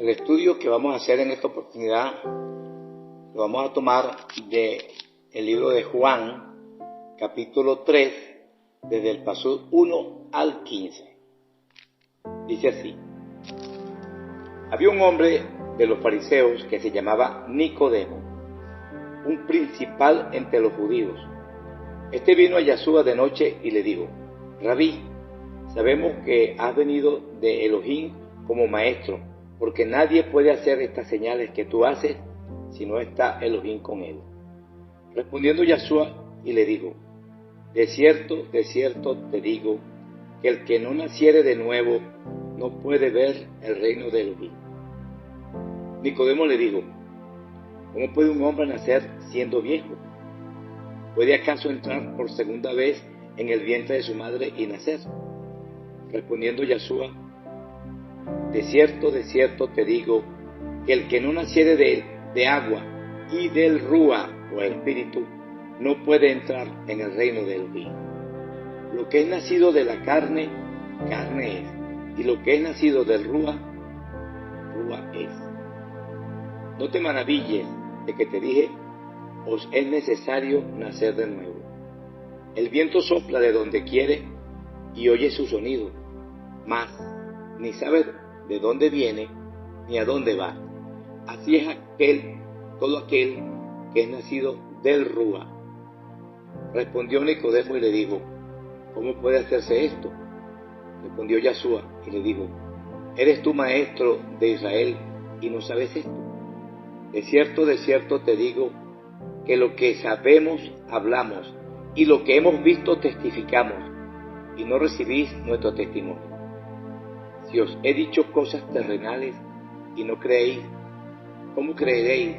El estudio que vamos a hacer en esta oportunidad lo vamos a tomar del libro de Juan, capítulo 3, desde el paso 1 al 15. Dice así: había un hombre de los fariseos que se llamaba Nicodemo, un principal entre los judíos. Este vino a Yeshua de noche y le dijo: Rabí, sabemos que has venido de Elohim como maestro, porque nadie puede hacer estas señales que tú haces si no está Elohim con él. Respondiendo Yeshua y le dijo: de cierto te digo, que el que no naciere de nuevo no puede ver el reino de Elohim. Nicodemo le dijo: ¿cómo puede un hombre nacer siendo viejo? ¿Puede acaso entrar por segunda vez en el vientre de su madre y nacer? Respondiendo Yeshua: de cierto te digo, que el que no naciere de agua y del Rúa o espíritu no puede entrar en el reino de Elohim. Lo que es nacido de la carne, carne es, y lo que es nacido del Rúa, Rúa es. No te maravilles de que te dije: os es necesario nacer de nuevo. El viento sopla de donde quiere y oye su sonido, mas ni sabe de dónde viene ni a dónde va. Así es todo aquel que es nacido del Rúa. Respondió Nicodemo y le dijo: ¿cómo puede hacerse esto? Respondió Yeshua y le dijo: ¿eres tú maestro de Israel y no sabes esto? De cierto te digo, que lo que sabemos hablamos, y lo que hemos visto testificamos, y no recibís nuestro testimonio. Si os he dicho cosas terrenales y no creéis, ¿cómo creeréis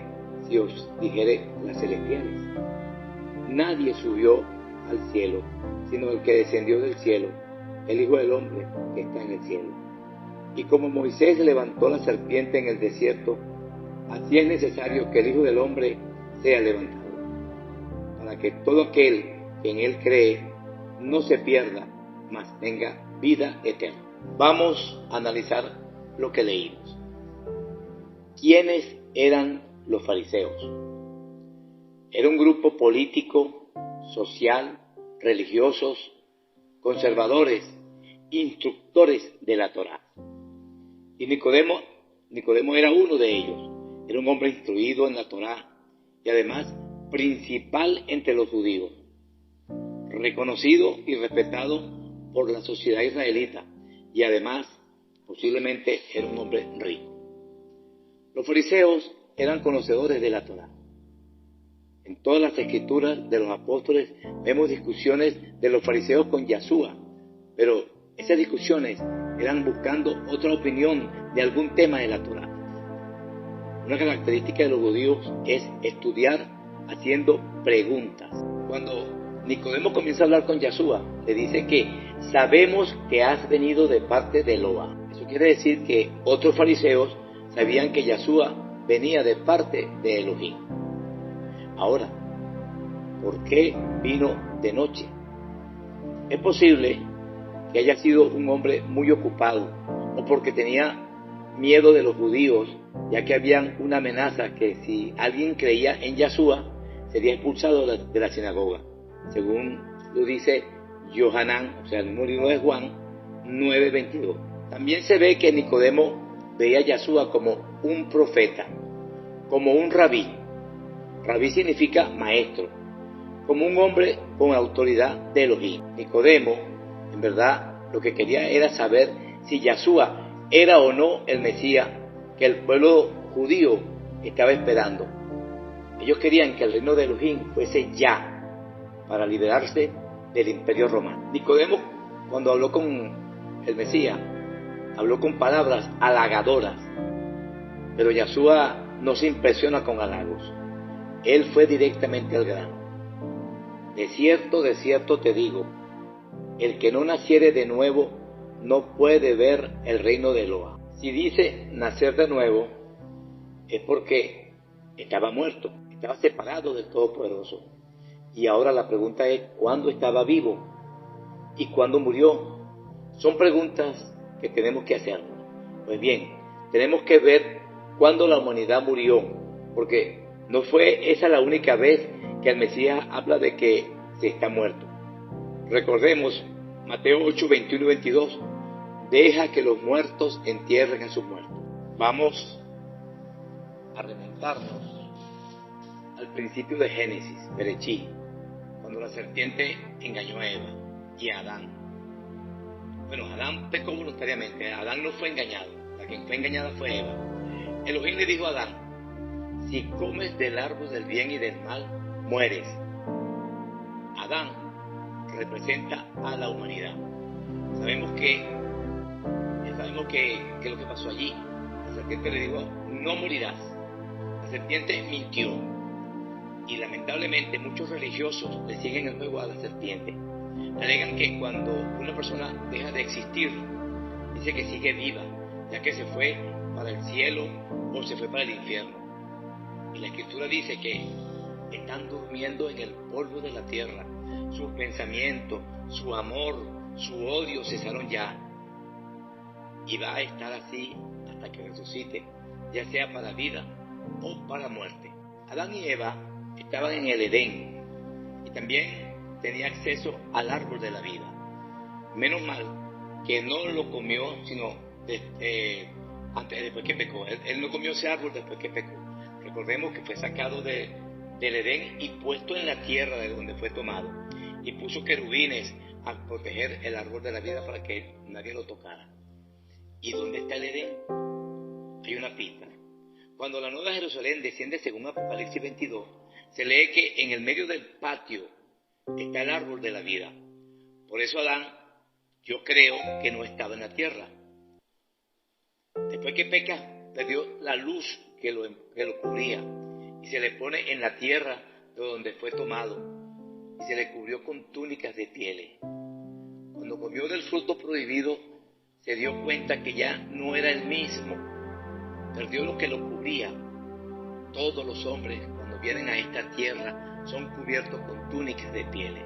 si os dijere las celestiales? Nadie subió al cielo, sino el que descendió del cielo, el Hijo del Hombre que está en el cielo. Y como Moisés levantó la serpiente en el desierto, así es necesario que el Hijo del Hombre sea levantado, para que todo aquel que en él cree no se pierda, mas tenga vida eterna. Vamos a analizar lo que leímos. ¿Quiénes eran los fariseos? Era un grupo político, social, religiosos, conservadores, instructores de la Torá. Y Nicodemo era uno de ellos. Era un hombre instruido en la Torá y además principal entre los judíos, reconocido y respetado por la sociedad israelita, y además posiblemente era un hombre rico. Los fariseos eran conocedores de la Torá. En todas las escrituras de los apóstoles vemos discusiones de los fariseos con Yeshua, pero esas discusiones eran buscando otra opinión de algún tema de la Torá. Una característica de los judíos es estudiar haciendo preguntas. Cuando Nicodemo comienza a hablar con Yeshua, le dice que sabemos que has venido de parte de Eloa. Eso quiere decir que otros fariseos sabían que Yeshua venía de parte de Elohim. Ahora, ¿por qué vino de noche? Es posible que haya sido un hombre muy ocupado, o porque tenía miedo de los judíos, ya que había una amenaza que si alguien creía en Yeshua, sería expulsado de la sinagoga, según lo dice Yohanan, o sea, el mismo libro de Juan 9:22. También se ve que Nicodemo veía a Yeshua como un profeta, como un rabí. Rabí significa maestro, como un hombre con autoridad de Elohim. Nicodemo, en verdad, lo que quería era saber si Yeshua era o no el Mesías que el pueblo judío estaba esperando. Ellos querían que el reino de Elohim fuese ya, para liberarse del imperio romano. Nicodemo, cuando habló con el Mesías, habló con palabras halagadoras, pero Yeshua no se impresiona con halagos. Él fue directamente al grano. De cierto te digo, el que no naciere de nuevo no puede ver el reino de Eloa. Si dice nacer de nuevo, es porque estaba muerto, estaba separado del Todopoderoso. Y ahora la pregunta es: ¿cuándo estaba vivo? ¿Y cuándo murió? Son preguntas que tenemos que hacernos. Pues bien, tenemos que ver cuando la humanidad murió, porque no fue esa la única vez que el Mesías habla de que se está muerto. Recordemos Mateo 8, 21 y 22, deja que los muertos entierren a sus muertos. Vamos a remontarnos al principio de Génesis, Berechí, cuando la serpiente engañó a Eva y a Adán. Bueno, Adán pecó voluntariamente, Adán no fue engañado, la que fue engañada fue Eva. Elohim le dijo a Adán, si comes del árbol del bien y del mal, mueres. Adán representa a la humanidad. Sabemos que lo que pasó allí. La serpiente le dijo, no morirás. La serpiente mintió. Y lamentablemente muchos religiosos le siguen el juego a la serpiente. Alegan que cuando una persona deja de existir, dice que sigue viva, ya que se fue para el cielo o se fue para el infierno. Y la Escritura dice que están durmiendo en el polvo de la tierra. Sus pensamientos, su amor, su odio cesaron ya. Y va a estar así hasta que resucite, ya sea para vida o para muerte. Adán y Eva estaban en el Edén y también tenía acceso al árbol de la vida. Menos mal que no lo comió, sino después que pecó. Él no comió ese árbol después que pecó. Recordemos que fue sacado del Edén y puesto en la tierra de donde fue tomado. Y puso querubines a proteger el árbol de la vida para que nadie lo tocara. ¿Y dónde está el Edén? Hay una pista. Cuando la Nueva Jerusalén desciende según Apocalipsis 22, se lee que en el medio del patio está el árbol de la vida. Por eso Adán, yo creo que no estaba en la tierra. Después que peca, perdió la luz que lo cubría y se le pone en la tierra de donde fue tomado y se le cubrió con túnicas de pieles. Cuando comió del fruto prohibido, se dio cuenta que ya no era el mismo. Perdió lo que lo cubría. Todos los hombres, cuando vienen a esta tierra, son cubiertos con túnicas de pieles.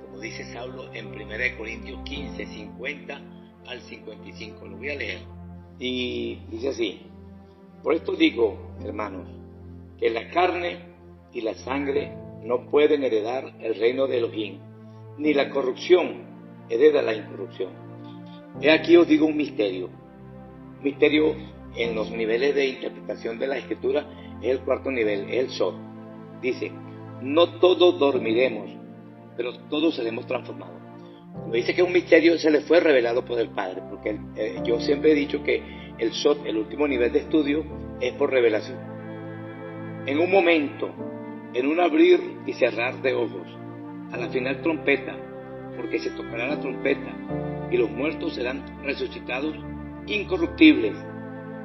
Como dice Saulo en 1 Corintios 15, 50 al 55. Lo voy a leer. Y dice así, por esto digo, hermanos, que la carne y la sangre no pueden heredar el reino de Elohim, ni la corrupción hereda la incorrupción. He aquí os digo un misterio. Misterio en los niveles de interpretación de la Escritura es el cuarto nivel, es el Sod. Dice, no todos dormiremos, pero todos seremos transformados. Cuando dice que es un misterio, se le fue revelado por el Padre, porque yo siempre he dicho que el Sod, el último nivel de estudio, es por revelación. En un momento, en un abrir y cerrar de ojos, a la final trompeta, porque se tocará la trompeta, y los muertos serán resucitados incorruptibles,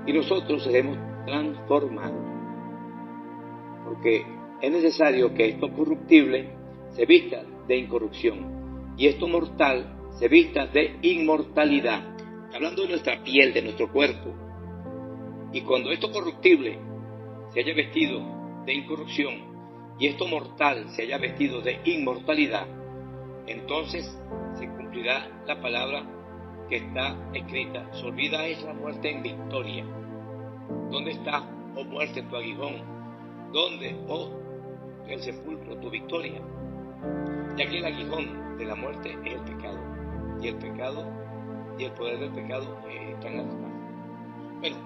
y nosotros seremos transformados. Porque es necesario que esto corruptible se vista de incorrupción, y esto mortal se vista de inmortalidad. Hablando de nuestra piel, de nuestro cuerpo. Y cuando esto corruptible se haya vestido de incorrupción, y esto mortal se haya vestido de inmortalidad, entonces se cumplirá la palabra que está escrita, sorbida es la muerte en victoria. ¿Dónde está, oh muerte, tu aguijón? ¿Dónde, oh el sepulcro, tu victoria? Ya que el aguijón de la muerte es el pecado, y el poder del pecado están en las manos. Bueno,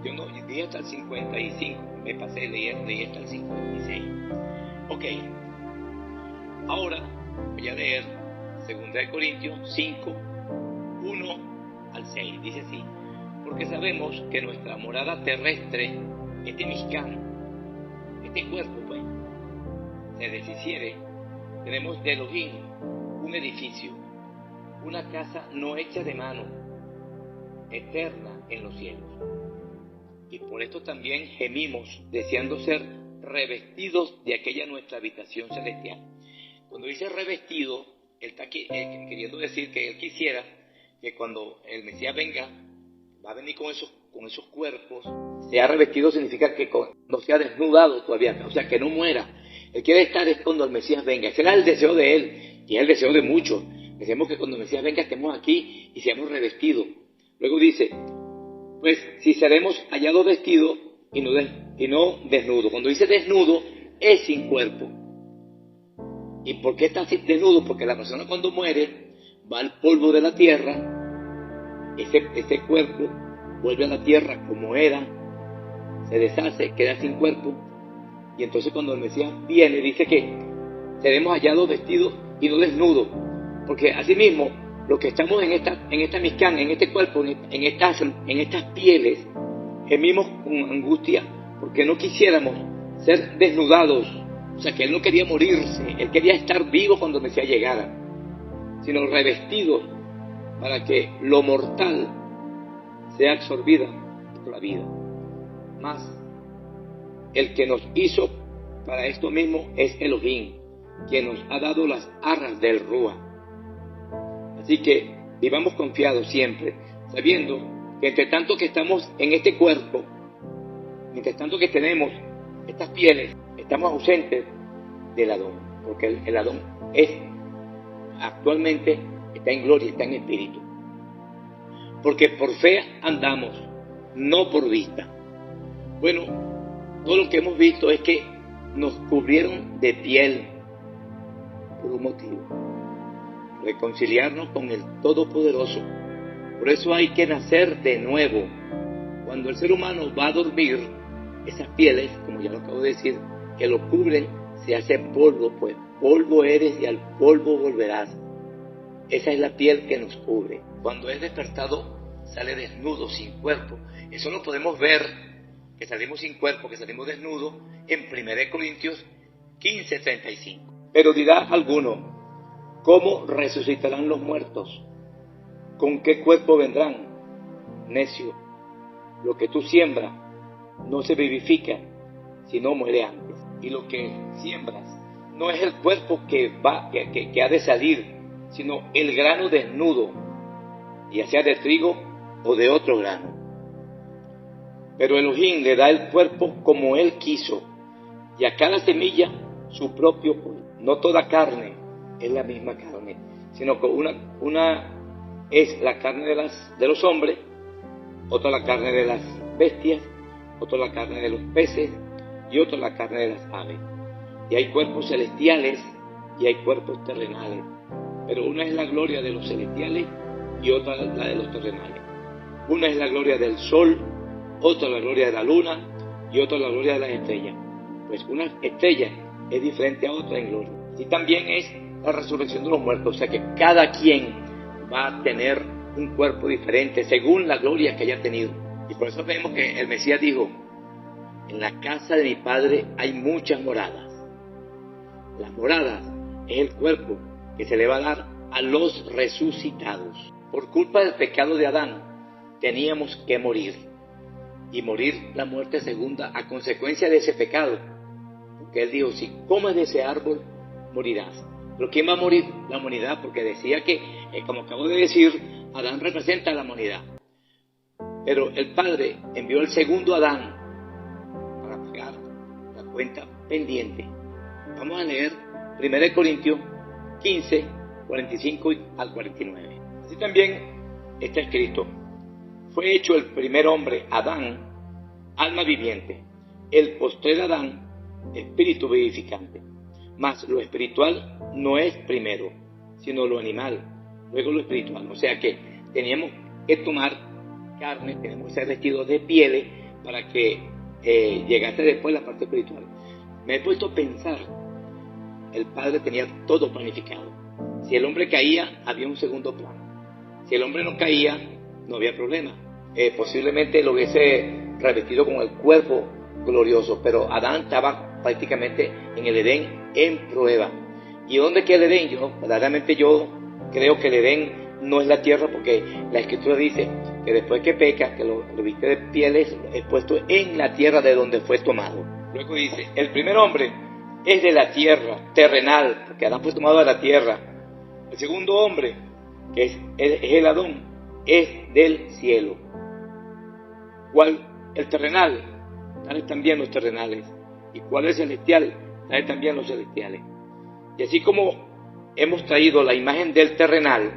yo no dije hasta el 55, me pasé leyendo hasta el 56. Ok, ahora voy a leer 2 Corintios 5, 1 al 6. Dice así, porque sabemos que nuestra morada terrestre, este Mishkan, este cuerpo, pues, se deshiciere. Tenemos de Elohim un edificio, una casa no hecha de mano, eterna en los cielos. Y por esto también gemimos, deseando ser revestidos de aquella nuestra habitación celestial. Cuando dice revestido, él está queriendo decir que él quisiera que cuando el Mesías venga, va a venir con esos cuerpos. Sea revestido significa que no sea desnudado todavía, o sea, que no muera. Él quiere estar cuando el Mesías venga. Ese era el deseo de él, y es el deseo de muchos. Deseamos que cuando el Mesías venga estemos aquí y seamos revestidos. Luego dice, Pues si seremos hallados vestidos y no desnudos. Cuando dice desnudo, es sin cuerpo. ¿Y por qué está desnudo? Porque la persona cuando muere va al polvo de la tierra, ese cuerpo vuelve a la tierra como era, se deshace, queda sin cuerpo, y entonces cuando el Mesías viene dice que seremos hallados vestidos y no desnudos, porque asimismo los que estamos en esta Mishkan, en este cuerpo, en estas pieles, gemimos con angustia porque no quisiéramos ser desnudados. O sea, que él no quería morirse, él quería estar vivo cuando el Mesías llegara, sino revestidos para que lo mortal sea absorbida por la vida. Más, el que nos hizo para esto mismo es Elohim, quien nos ha dado las arras del Ruach. Así que vivamos confiados siempre, sabiendo que entre tanto que estamos en este cuerpo, mientras tanto que tenemos estas pieles, estamos ausentes del Adón, porque el Adón actualmente está en gloria, está en espíritu. Porque por fe andamos, no por vista. Bueno, todo lo que hemos visto es que nos cubrieron de piel por un motivo: reconciliarnos con el Todopoderoso. Por eso hay que nacer de nuevo. Cuando el ser humano va a dormir, esas pieles, como ya lo acabo de decir, que lo cubren, se hace polvo, pues polvo eres y al polvo volverás. Esa es la piel que nos cubre. Cuando es despertado, sale desnudo, sin cuerpo. Eso lo podemos ver, que salimos sin cuerpo, que salimos desnudos, en 1 Corintios 15:35. Pero dirá alguno: ¿cómo resucitarán los muertos? ¿Con qué cuerpo vendrán? Necio, lo que tú siembras no se vivifica, sino muere antes. Y lo que siembras no es el cuerpo que ha de salir, sino el grano desnudo, ya sea de trigo o de otro grano. Pero Elohim le da el cuerpo como él quiso, y a cada semilla su propio cuerpo. No toda carne es la misma carne, sino que una es la carne de los hombres, otra la carne de las bestias, otra la carne de los peces y otra la carne de las aves. Y hay cuerpos celestiales y hay cuerpos terrenales, pero una es la gloria de los celestiales y otra la de los terrenales. Una es la gloria del sol, otra la gloria de la luna y otra la gloria de las estrellas. Pues una estrella es diferente a otra en gloria. Y también es la resurrección de los muertos, o sea que cada quien va a tener un cuerpo diferente según la gloria que haya tenido. Y por eso vemos que el Mesías dijo: en la casa de mi Padre hay muchas moradas. Las moradas es el cuerpo que se le va a dar a los resucitados. Por culpa del pecado de Adán teníamos que morir, y morir la muerte segunda a consecuencia de ese pecado, porque él dijo: si comes de ese árbol morirás. Pero ¿quién va a morir? La humanidad, porque decía que, como acabo de decir, Adán representa a la humanidad. Pero el Padre envió el segundo Adán para pagar la cuenta pendiente. Vamos a leer 1 Corintios 15, 45 al 49. Así también está escrito: fue hecho el primer hombre, Adán, alma viviente; el postrer Adán, espíritu vivificante. Mas lo espiritual no es primero, sino lo animal, luego lo espiritual. O sea que teníamos que tomar carne, tenemos que ser vestidos de pieles para que llegase después la parte espiritual. Me he puesto a pensar, el Padre tenía todo planificado. Si el hombre caía, había un segundo plano. Si el hombre no caía, no había problema. Posiblemente lo hubiese revestido con el cuerpo glorioso, pero Adán estaba prácticamente en el Edén en prueba. ¿Y dónde queda el Edén? Verdaderamente yo creo que el Edén no es la tierra, porque la Escritura dice que después que peca, que lo viste de pieles, es puesto en la tierra de donde fue tomado. Luego dice: el primer hombre es de la tierra, terrenal, porque Adán fue tomado de la tierra. El segundo hombre, que es el Adón, es del cielo. ¿Cuál? El terrenal, tales también los terrenales. ¿Y cuál es el celestial? Tales también los celestiales. Y así como hemos traído la imagen del terrenal,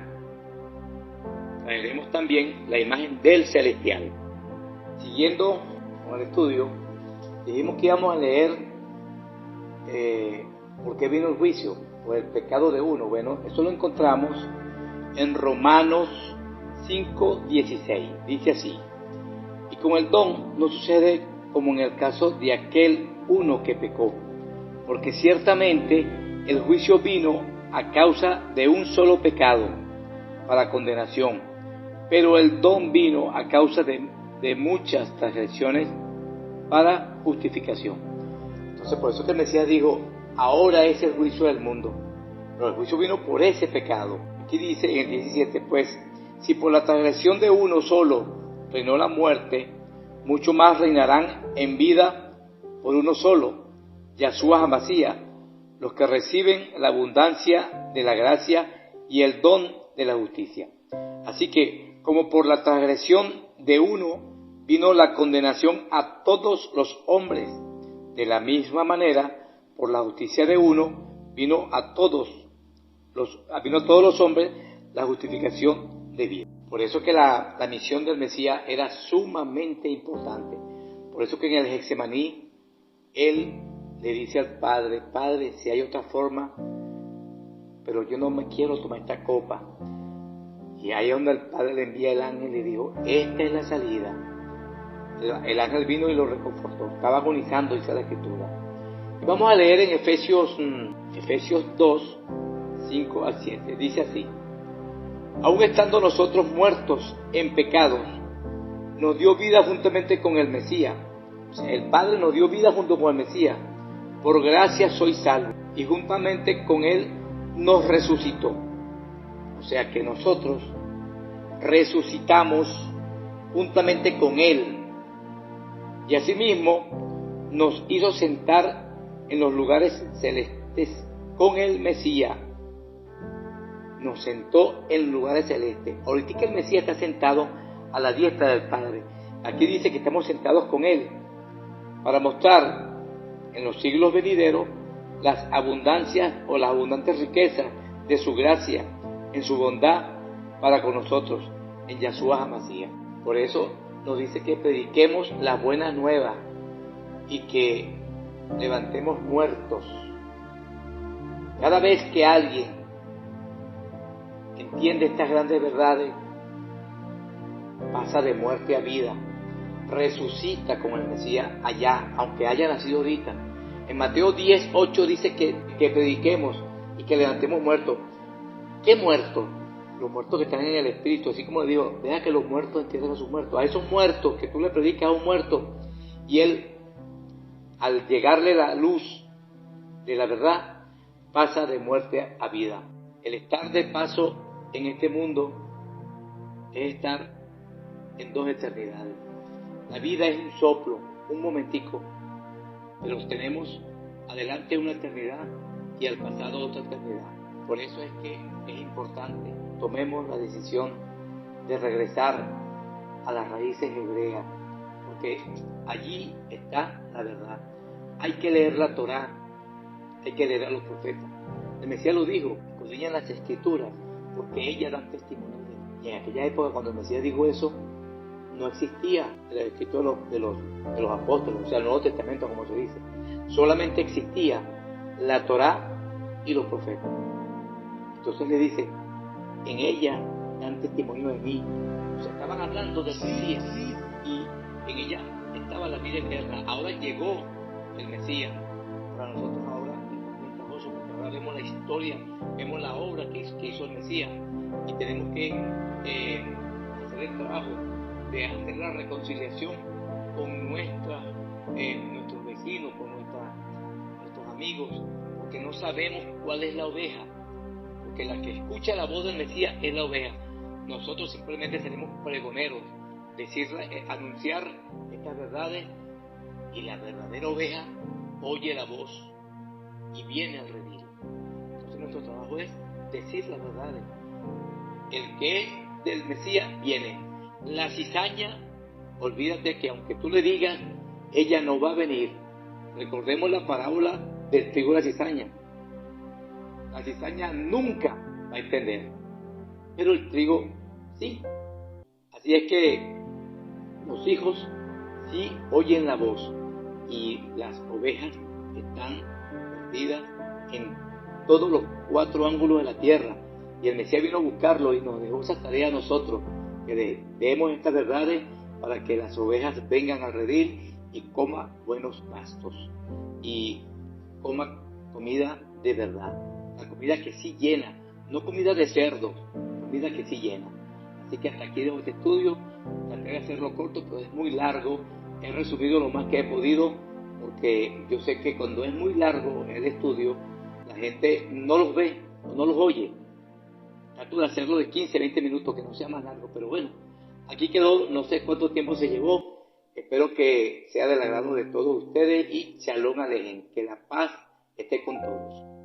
traeremos también la imagen del celestial. Siguiendo con el estudio, dijimos que íbamos a leer por qué vino el juicio o el pecado de uno. Bueno, eso lo encontramos en Romanos 5:16. Dice así: y con el don no sucede como en el caso de aquel uno que pecó, porque ciertamente el juicio vino a causa de un solo pecado para condenación, pero el don vino a causa de muchas transgresiones para justificación. Entonces, por eso que el Mesías dijo: ahora es el juicio del mundo, pero el juicio vino por ese pecado. Aquí dice en el 17: pues si por la transgresión de uno solo reinó la muerte, mucho más reinarán en vida por uno solo, Yahshua HaMashiach, los que reciben la abundancia de la gracia y el don de la justicia. Así que, como por la transgresión de uno vino la condenación a todos los hombres, de la misma manera, por la justicia de uno vino a todos los hombres la justificación de vida. Por eso que la misión del Mesías era sumamente importante. Por eso que en el Getsemaní él le dice al Padre: Padre, si hay otra forma, pero yo no me quiero tomar esta copa. Y ahí es donde el Padre le envía el ángel y le dijo: esta es la salida. El ángel vino y lo reconfortó. Estaba agonizando, dice la Escritura. Y vamos a leer en Efesios 2, 5 al 7. Dice así: aun estando nosotros muertos en pecados, nos dio vida juntamente con el Mesías. O sea, el Padre nos dio vida junto con el Mesías. Por gracia sois salvos. Y juntamente con Él nos resucitó. O sea que nosotros resucitamos juntamente con Él. Y asimismo nos hizo sentar en los lugares celestes con el Mesías. Nos sentó en lugares celestes. Ahorita que el Mesías está sentado a la diestra del Padre. Aquí dice que estamos sentados con Él para mostrar en los siglos venideros las abundancias o las abundantes riquezas de su gracia, en su bondad para con nosotros, en Yahshua HaMashiach. Por eso nos dice que prediquemos la buena nueva y que levantemos muertos. Cada vez que alguien entiende estas grandes verdades, pasa de muerte a vida, resucita con el Mesías allá, aunque haya nacido ahorita. En Mateo 10:8 dice que prediquemos y que levantemos muertos. ¿Qué muertos? Los muertos que están en el Espíritu, así como le digo, deja que los muertos entierren a sus muertos. A esos muertos que tú le predicas a un muerto, y él, al llegarle la luz de la verdad, pasa de muerte a vida. El estar de paso en este mundo es estar en dos eternidades. La vida es un soplo, un momentico, pero tenemos adelante una eternidad y al pasado otra eternidad. Por eso es que es importante tomemos la decisión de regresar a las raíces hebreas, porque allí está la verdad. Hay que leer la Torá, hay que leer a los profetas. El Mesías lo dijo: escudriñan las Escrituras, porque ellas dan testimonio de mí. Y en aquella época, cuando el Mesías dijo eso, no existía el escrito de los apóstoles, o sea, el Nuevo Testamento, como se dice. Solamente existía la Torá y los profetas. Entonces le dice: en ella dan testimonio de mí. O sea, estaban hablando del Mesías y en ella estaba la vida eterna. Ahora llegó el Mesías. Para nosotros ahora es ventajoso, porque ahora vemos la historia, vemos la obra que hizo el Mesías, y tenemos que hacer el trabajo de hacer la reconciliación con nuestros vecinos, con nuestros amigos, porque no sabemos cuál es la oveja, porque la que escucha la voz del Mesías es la oveja. Nosotros simplemente seremos pregoneros, anunciar estas verdades, y la verdadera oveja oye la voz y viene al redil. Entonces nuestro trabajo es decir las verdades. El que es del Mesías viene. La cizaña, olvídate que aunque tú le digas, ella no va a venir. Recordemos la parábola del trigo y la cizaña. La cizaña nunca va a entender, pero el trigo sí. Así es que los hijos sí oyen la voz y las ovejas están perdidas en todos los 4 ángulos de la tierra. Y el Mesías vino a buscarlo y nos dejó esa tarea a nosotros, que demos estas verdades para que las ovejas vengan al redil y coma buenos pastos y coma comida de verdad, la comida que sí llena, no comida de cerdo, comida que sí llena. Así que hasta aquí dejo este estudio, traté de hacerlo corto, pero es muy largo. He resumido lo más que he podido, porque yo sé que cuando es muy largo el estudio, la gente no los ve o no los oye. Trato de hacerlo de 15, 20 minutos, que no sea más largo, pero bueno, aquí quedó, no sé cuánto tiempo se llevó. Espero que sea del agrado de todos ustedes y Shalom Alejem, que la paz esté con todos.